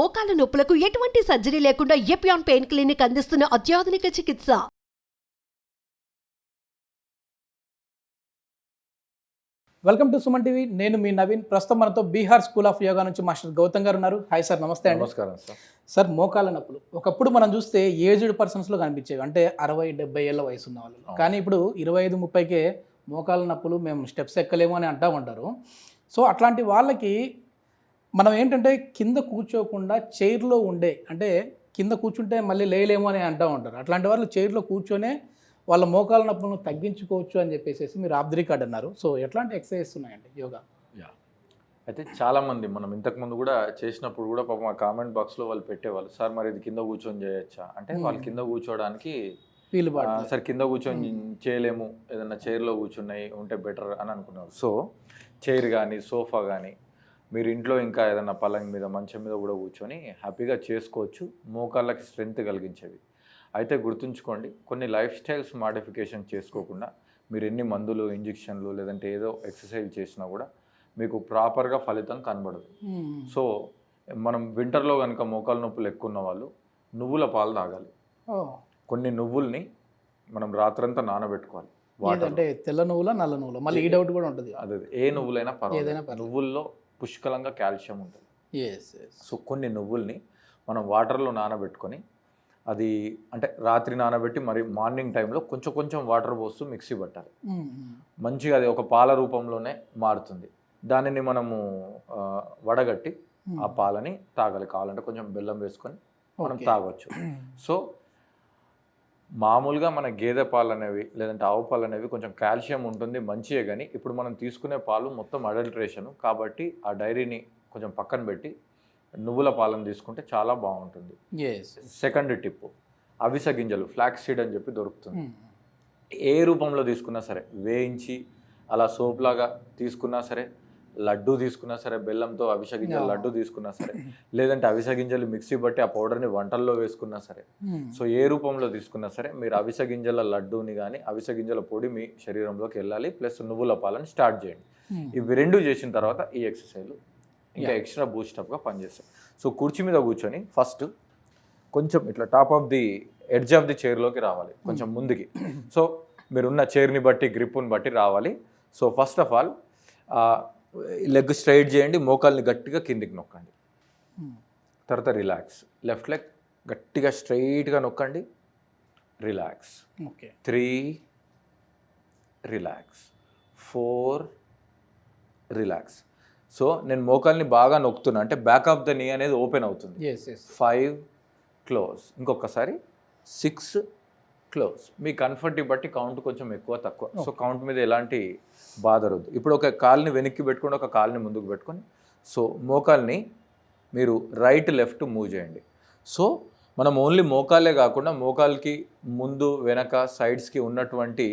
మోకాల నొప్పులకు ఎటువంటి సర్జరీ లేకుండా ఎపియాన్ పెయిన్ క్లినిక్ అందిస్తున్న అత్యాధునిక చికిత్స. Welcome to Suman TV. నేను మీ నవీన్. ప్రస్తుతం మనతో బీహార్ స్కూల్ ఆఫ్ యోగా నుంచి మాస్టర్ గౌతమ్ గారు ఉన్నారు. హాయ్ సార్, నమస్తే అండి. నమస్కారం సార్. సార్, మోకాల నొప్పులు ఒకప్పుడు మనం చూస్తే ఏజ్డ్ పర్సన్స్లో కనిపించేవి, అంటే 60-70 ఏళ్ళ వయసు ఉన్న వాళ్ళు. కానీ ఇప్పుడు 25-30కే మోకాల నొప్పులు, మేము స్టెప్స్ ఎక్కలేము అని అంటూ ఉంటారు. సో అట్లాంటి వాళ్ళకి మనం ఏంటంటే కింద కూర్చోకుండా చైర్లో ఉండే, అంటే కింద కూర్చుంటే మళ్ళీ లేయలేము అని అంటూ ఉంటారు. అట్లాంటి వాళ్ళు చైర్లో కూర్చొనే వాళ్ళ మోకాల నొప్పులను తగ్గించుకోవచ్చు అని చెప్పేసి మీరు ఆఫ్ ది రికార్డ్ అన్నారు. సో ఎట్లాంటి ఎక్సర్సైజెస్ ఉన్నాయండి యోగా? అయితే చాలామంది మనం ఇంతకుముందు కూడా చేసినప్పుడు కూడా పాపం ఆ కామెంట్ బాక్స్లో వాళ్ళు పెట్టేవాళ్ళు, సార్ మరి ఇది కింద కూర్చొని చేయొచ్చా అంటే, వాళ్ళు కింద కూర్చోవడానికి సార్ కింద కూర్చొని చేయలేము, ఏదైనా చైర్లో కూర్చున్నాయి ఉంటే బెటర్ అని అనుకున్నారు. సో చైర్ కానీ సోఫా కానీ మీరు ఇంట్లో ఇంకా ఏదైనా పలంగ్ మీద మంచం మీద కూడా కూర్చొని హ్యాపీగా చేసుకోవచ్చు, మోకాళ్ళకి స్ట్రెంగ్త్ కలిగించేవి. అయితే గుర్తుంచుకోండి, కొన్ని లైఫ్ స్టైల్స్ మాడిఫికేషన్ చేసుకోకుండా మీరు ఎన్ని మందులు, ఇంజెక్షన్లు లేదంటే ఏదో ఎక్సర్సైజ్ చేసినా కూడా మీకు ప్రాపర్గా ఫలితం కనబడదు. సో మనం వింటర్లో కనుక మోకాల నొప్పులు ఎక్కువ ఉన్న వాళ్ళు నువ్వుల పాలు తాగాలి. కొన్ని నువ్వుల్ని మనం రాత్రంతా నానబెట్టుకోవాలి. అంటే తెల్ల నువ్వుల, నల్ల నువ్వుల, మళ్ళీ ఈ డౌట్ కూడా ఉంటుంది. అదే ఏ నువ్వులైనా పర్వాలేదు, నువ్వుల్లో పుష్కలంగా కాల్షియం ఉంటుంది. సో కొన్ని నువ్వుల్ని మనం వాటర్లో నానబెట్టుకొని, అది అంటే రాత్రి నానబెట్టి మరి మార్నింగ్ టైంలో కొంచెం కొంచెం వాటర్ పోస్తూ మిక్సీ పట్టాలి. మంచిగా అది ఒక పాల రూపంలోనే మారుతుంది. దానిని మనము వడగట్టి ఆ పాలని తాగాలి. కావాలంటే కొంచెం బెల్లం వేసుకొని మనం తాగొచ్చు. సో మామూలుగా మన గేదె పాలు అనేవి లేదంటే ఆవు పాలు అనేవి కొంచెం కాల్షియం ఉంటుంది, మంచియే. కానీ ఇప్పుడు మనం తీసుకునే పాలు మొత్తం అడల్ట్రేషన్ కాబట్టి ఆ డైరీని కొంచెం పక్కన పెట్టి నువ్వుల పాలను తీసుకుంటే చాలా బాగుంటుంది. సెకండ్ టిప్, అవిసె గింజలు, ఫ్లాక్స్ సీడ్ అని చెప్పి దొరుకుతుంది. ఏ రూపంలో తీసుకున్నా సరే, వేయించి అలా సోప్ లాగా తీసుకున్నా సరే, లడ్డు తీసుకున్నా సరే, బెల్లంతో అవిసె గింజలు లడ్డు తీసుకున్నా సరే, లేదంటే అవిసె గింజలు మిక్సీ బట్టి ఆ పౌడర్ని వంటల్లో వేసుకున్నా సరే, సో ఏ రూపంలో తీసుకున్నా సరే మీరు అవిసె గింజల లడ్డూని కానీ అవిసె గింజల పొడి మీ శరీరంలోకి వెళ్ళాలి. ప్లస్ నువ్వుల పాలను స్టార్ట్ చేయండి. ఇవి రెండు చేసిన తర్వాత ఈ ఎక్సర్సైజ్ ఇంకా ఎక్స్ట్రా బూస్టప్గా పనిచేస్తాయి. సో కుర్చీ మీద కూర్చొని ఫస్ట్ కొంచెం ఇట్లా top of the edge of the చైర్లోకి రావాలి, కొంచెం ముందుకి. సో మీరున్న చైర్ని బట్టి, గ్రిప్పుని బట్టి రావాలి. So first of all leg straight చేయండి, మోకాల్ని గట్టిగా కిందికి నొక్కండి. తర్వాత రిలాక్స్, లెఫ్ట్ లెగ్ గట్టిగా స్ట్రైట్గా నొక్కండి, రిలాక్స్. 3 relax, 4 relax. సో నేను మోకాల్ని బాగా నొక్కుతున్నా అంటే బ్యాక్ ఆఫ్ ద నీ అనేది ఓపెన్ అవుతుంది. 5 క్లోజ్, ఇంకొకసారి 6 క్లోజ్. మీ కంఫర్ట్ని బట్టి కౌంట్ కొంచెం ఎక్కువ తక్కువ. సో కౌంట్ మీద ఎలాంటి బాధ వద్దు. ఇప్పుడు ఒక కాల్ని వెనక్కి పెట్టుకొని ఒక కాల్ని ముందుకు పెట్టుకొని, సో మోకాల్ని మీరు రైట్ లెఫ్ట్ మూవ్ చేయండి. సో మనం ఓన్లీ మోకాలే కాకుండా మోకాల్కి ముందు వెనక సైడ్స్కి ఉన్నటువంటి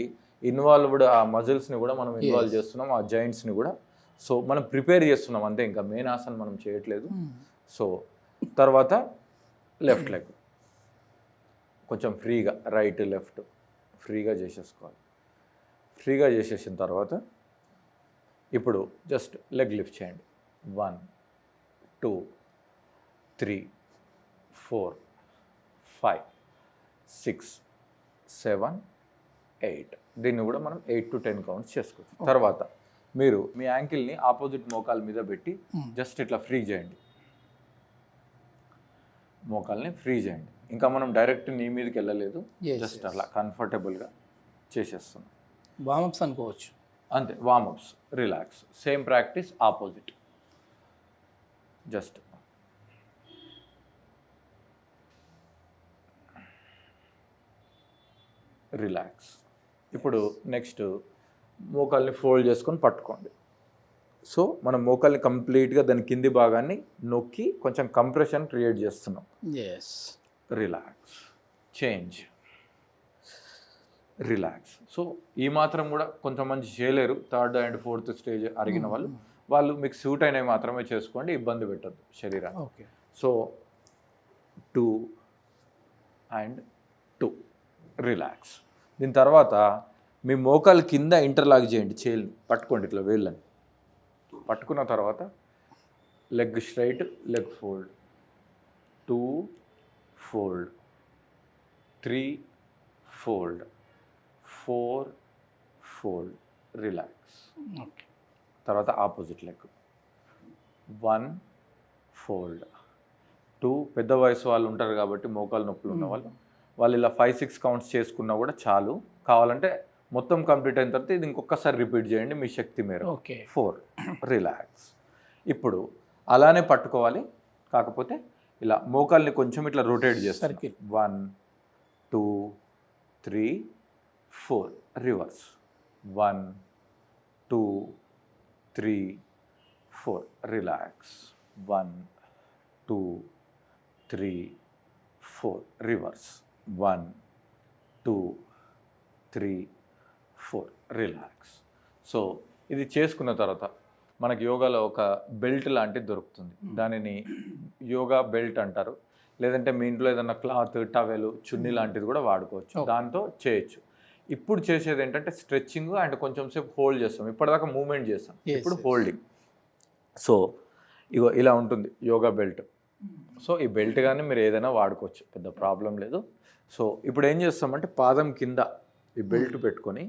ఇన్వాల్వ్డ్ ఆ మజిల్స్ని కూడా మనం ఇన్వాల్వ్ చేస్తున్నాం, ఆ జాయింట్స్ని కూడా. సో మనం ప్రిపేర్ చేస్తున్నాం అంతే, ఇంకా మెయిన్ ఆసన్ మనం చేయట్లేదు. సో తర్వాత లెఫ్ట్ లెగ్ కొంచెం ఫ్రీగా, రైట్ లెఫ్ట్ ఫ్రీగా చేసేసుకోవాలి. ఫ్రీగా చేసేసిన తర్వాత ఇప్పుడు జస్ట్ లెగ్ లిఫ్ట్ చేయండి. 1 2 3 4 5 6 7 8. దీన్ని కూడా మనం 8 to 10 కౌంట్స్ చేసుకోవచ్చు. తర్వాత మీరు మీ యాంకిల్ని ఆపోజిట్ మోకాల మీద పెట్టి జస్ట్ ఇట్లా ఫ్రీ చేయండి, మోకాల్ని ఫ్రీ చేయండి. ఇంకా మనం డైరెక్ట్ నీ మీదకి వెళ్ళలేదు, జస్ట్ అలా కంఫర్టబుల్గా చేసేస్తున్నాం. వామప్స్ అనుకోవచ్చు అంతే, warm-ups, relax. Same practice opposite, just relax. ఇప్పుడు నెక్స్ట్ మోకాల్ని ఫోల్డ్ చేసుకొని పట్టుకోండి. సో మనం మోకాల్ని కంప్లీట్గా దాని కింది భాగాన్ని నొక్కి కొంచెం కంప్రెషన్ క్రియేట్ చేస్తున్నాం. Relax, change, relax. సో ఈ మాత్రం కూడా కొంతమంది చేయలేరు, 3rd and 4th స్టేజ్ అరిగిన వాళ్ళు మీకు సూట్ అయినవి మాత్రమే చేసుకోండి, ఇబ్బంది పెట్టద్దు శరీరాన్ని. So 2 and 2 relax. దీని తర్వాత మీ మోకాలు కింద ఇంటర్లాక్ చేయండి, చేయిల్ని పట్టుకోండి ఇట్లా, వేళ్ళని పట్టుకున్న తర్వాత leg straight, leg fold, 2 fold, 3 fold, 4 fold, relax. Okay. తర్వాత ఆపోజిట్ లెగ్ 1 ఫోల్డ్. 2 పెద్ద వయసు వాళ్ళు ఉంటారు కాబట్టి మోకాలు నొప్పులు ఉన్న వాళ్ళు ఇలా 5-6 కౌంట్స్ చేసుకున్నా కూడా చాలు. కావాలంటే మొత్తం కంప్లీట్ అయిన తర్వాత ఇది ఇంకొకసారి రిపీట్ చేయండి మీ శక్తి మేర. ఓకే. 4 రిలాక్స్. ఇప్పుడు అలానే పట్టుకోవాలి, కాకపోతే ఇలా మోకాల్ని కొంచెం ఇట్లా రొటేట్ చేస్తారు. 1 2 3 4 reverse. 1 2 3 4 relax. 1 2 3 4 reverse. 1 2 3 4 relax. So ఇది చేసుకున్న తర్వాత మనకి యోగాలో ఒక బెల్ట్ లాంటిది దొరుకుతుంది. దానిని యోగా బెల్ట్ అంటారు. లేదంటే మీ ఇంట్లో ఏదైనా క్లాత్, టవెల్, చున్నీ లాంటిది కూడా వాడుకోవచ్చు. దాంతో చేయొచ్చు. ఇప్పుడు చేసేది ఏంటంటే స్ట్రెచ్చింగ్ అండ్ కొంచెం సేపు హోల్డ్ చేస్తాం. ఇప్పటిదాకా మూవ్మెంట్ చేస్తాం, ఇప్పుడు హోల్డింగ్. సో ఇగో ఇలా ఉంటుంది యోగా బెల్ట్. సో ఈ బెల్ట్ కానీ మీరు ఏదైనా వాడుకోవచ్చు, పెద్ద ప్రాబ్లం లేదు. సో ఇప్పుడు ఏం చేస్తామంటే పాదం కింద ఈ బెల్ట్ పెట్టుకొని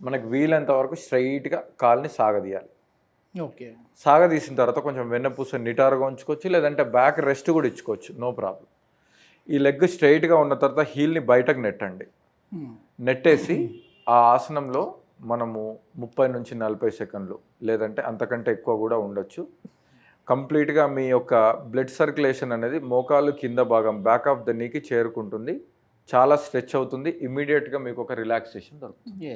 మనకు వీలంత వరకు స్ట్రైట్గా కాల్ని సాగదీయాలి. ఓకే. సాగదీసిన తర్వాత కొంచెం వెన్నపూస నిటారుగా ఉంచుకోవచ్చు, లేదంటే బ్యాక్ రెస్ట్ కూడా ఇచ్చుకోవచ్చు, నో ప్రాబ్లం. ఈ లెగ్ స్ట్రైట్గా ఉన్న తర్వాత హీల్ని బయటకు నెట్టండి. నెట్టేసి ఆ ఆసనంలో మనము 30 నుంచి 40 సెకండ్లు లేదంటే అంతకంటే ఎక్కువ కూడా ఉండొచ్చు. కంప్లీట్గా మీ యొక్క బ్లడ్ సర్క్యులేషన్ అనేది మోకాలు కింద భాగం బ్యాక్ ఆఫ్ ద నీకి చేరుకుంటుంది. చాలా స్ట్రెచ్ అవుతుంది. ఇమ్మీడియట్గా మీకు ఒక రిలాక్సేషన్ దొరుకుతుంది.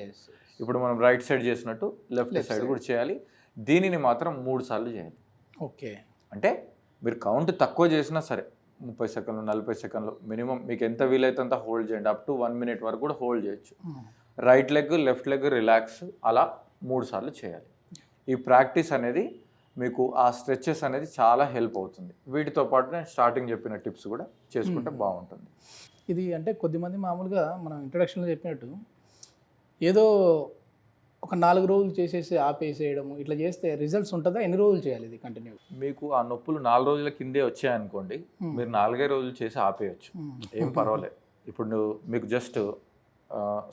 ఇప్పుడు మనం రైట్ సైడ్ చేసినట్టు లెఫ్ట్ సైడ్ కూడా చేయాలి. దీనిని మాత్రం 3 సార్లు చేయాలి. ఓకే. అంటే మీరు కౌంట్ తక్కువ చేసినా సరే 30 సెకండ్లు 40 సెకండ్లు మినిమం మీకు ఎంత వీలైతే అంత హోల్డ్ చేయండి. అప్ టు 1 minute వరకు కూడా హోల్డ్ చేయొచ్చు. Right leg left leg relax అలా 3 సార్లు చేయాలి. ఈ ప్రాక్టీస్ అనేది మీకు ఆ స్ట్రెచెస్ అనేది చాలా హెల్ప్ అవుతుంది. వీటితో పాటు నేను స్టార్టింగ్ చెప్పిన టిప్స్ కూడా చేసుకుంటే బాగుంటుంది. ఇది అంటే కొద్దిమంది మామూలుగా మనం ఇంట్రడక్షన్లో చెప్పినట్టు ఏదో ఒక 4 రోజులు చేసేసి ఆపేసేయడం ఇట్లా చేస్తే రిజల్ట్స్ ఉంటుందా? ఎన్ని రోజులు చేయాలి ఇది కంటిన్యూ? మీకు ఆ నొప్పులు 4 రోజుల కిందే వచ్చాయనుకోండి, మీరు 4 రోజులు చేసి ఆపేయచ్చు, ఏం పర్వాలేదు. ఇప్పుడు మీకు జస్ట్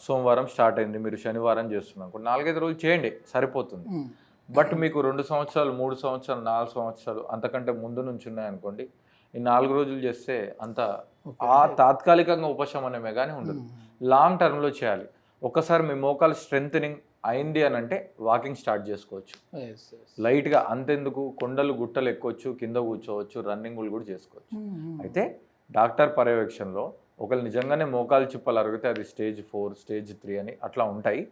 సోమవారం స్టార్ట్ అయింది, మీరు శనివారం చేస్తున్నాం అనుకోండి, 4-5 రోజులు చేయండి సరిపోతుంది. బట్ మీకు 2 సంవత్సరాలు 3 సంవత్సరాలు 4 సంవత్సరాలు అంతకంటే ముందు నుంచి ఉన్నాయనుకోండి, ఈ 4 రోజులు చేస్తే అంత ఆ తాత్కాలికంగా ఉపశమనమే కానీ ఉండదు. లాంగ్ టర్మ్లో చేయాలి. ఒకసారి మీ మోకాలు స్ట్రెంథనింగ్ అయింది అని అంటే వాకింగ్ స్టార్ట్ చేసుకోవచ్చు. లైట్గా అంతెందుకు కొండలు గుట్టలు ఎక్కొచ్చు, కింద కూర్చోవచ్చు, రన్నింగ్లు కూడా చేసుకోవచ్చు. అయితే డాక్టర్ పర్యవేక్షణలో ఒకళ్ళు నిజంగానే మోకాలు చిప్పలు అరిగితే అది స్టేజ్ 4, స్టేజ్ 3 అని అట్లా ఉంటాయి.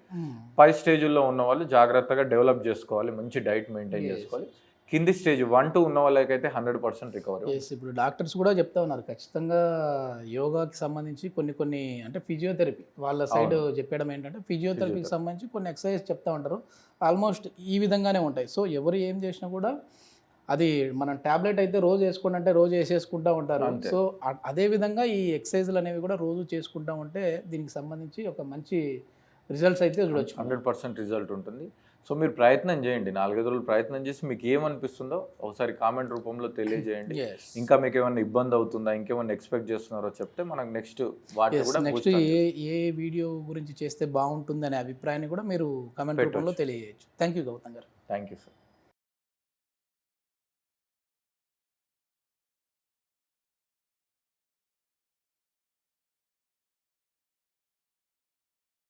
పై స్టేజ్లో ఉన్న వాళ్ళు జాగ్రత్తగా డెవలప్ చేసుకోవాలి, మంచి డైట్ మెయింటైన్ చేసుకోవాలి. కింది స్టేజ్ 1-2 ఉన్న వాళ్ళకైతే 100% రికవరీ. ఇప్పుడు డాక్టర్స్ కూడా చెప్తా ఉన్నారు ఖచ్చితంగా యోగాకి సంబంధించి కొన్ని అంటే ఫిజియోథెరపీ వాళ్ళ సైడ్ చెప్పడం ఏంటంటే ఫిజియోథెరపీకి సంబంధించి కొన్ని ఎక్సర్సైజ్ చెప్తా ఉంటారు. ఆల్మోస్ట్ ఈ విధంగానే ఉంటాయి. సో ఎవరు ఏం చేసినా కూడా అది మనం ట్యాబ్లెట్ అయితే రోజు వేసుకోండి అంటే రోజు వేసేసుకుంటూ ఉంటారు. సో అదే విధంగా ఈ ఎక్సర్సైజ్లు అనేవి కూడా రోజు చేసుకుంటూ ఉంటే దీనికి సంబంధించి ఒక మంచి రిజల్ట్స్ అయితే చూడొచ్చు. 100% రిజల్ట్ ఉంటుంది. సో మీరు ప్రయత్నం చేయండి, 4-5 రోజులు ప్రయత్నం చేసి మీకు ఏమనిపిస్తుందో ఒకసారి కామెంట్ రూపంలో తెలియజేయండి. ఇంకా మీకు ఏమైనా ఇబ్బంది అవుతుందా, ఇంకేమైనా ఎక్స్పెక్ట్ చేస్తున్నారో చెప్తే మనకు నెక్స్ట్ నెక్స్ట్ ఏ వీడియో గురించి చేస్తే బాగుంటుంది అనే అభిప్రాయాన్ని కూడా మీరు కామెంట్ రూపంలో తెలియజేయచ్చు. థ్యాంక్ యూ గౌతమ్ గారు. Thank you sir.